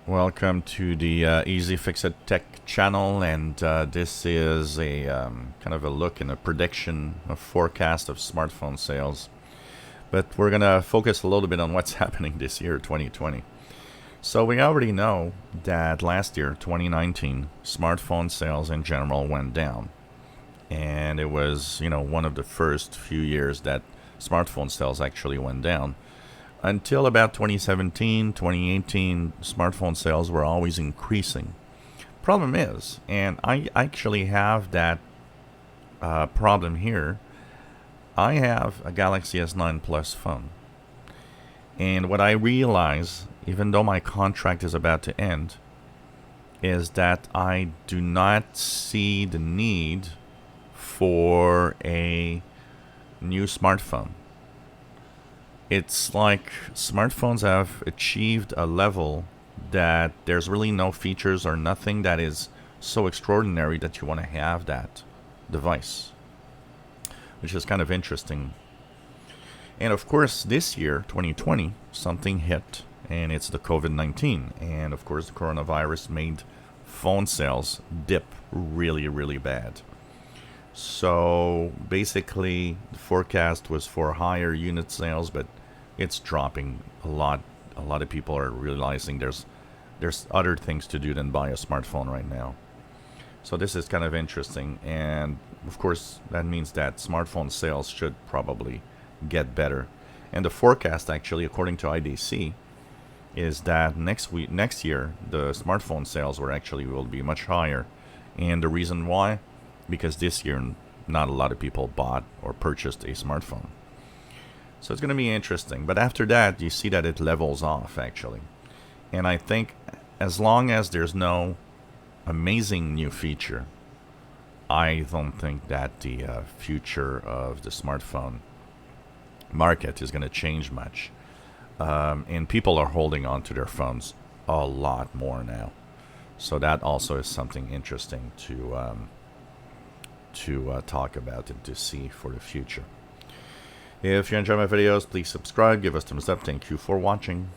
Welcome to the Easy Fix It Tech channel, and this is a kind of a look and a prediction, a forecast of smartphone sales. But we're gonna focus a little bit on what's happening this year, 2020. So we already know that last year, 2019, smartphone sales in general went down, and it was one of the first few years that smartphone sales actually went down. Until about 2017, 2018, smartphone sales were always increasing. Problem is, and I actually have that problem here, I have a Galaxy S9 Plus phone. And what I realize, even though my contract is about to end, is that I do not see the need for a new smartphone. It's like smartphones have achieved a level that there's really no features or nothing that is so extraordinary that you want to have that device, which is kind of interesting. And of course, this year, 2020, something hit, and it's the COVID-19. And of course, the coronavirus made phone sales dip really, really bad. So basically, the forecast was for higher unit sales, but it's dropping a lot. A lot of people are realizing there's other things to do than buy a smartphone right now. So this is kind of interesting, and of course that means that smartphone sales should probably get better. And the forecast, actually, according to IDC, is that next year, the smartphone sales will be much higher. And the reason why? Because this year not a lot of people bought or purchased a smartphone. So it's going to be interesting. But after that, you see that it levels off, actually. And I think as long as there's no amazing new feature, I don't think that the future of the smartphone market is going to change much. And people are holding on to their phones a lot more now. So that also is something interesting to talk about and to see for the future. If you enjoy my videos, please subscribe, give us thumbs up. Thank you for watching.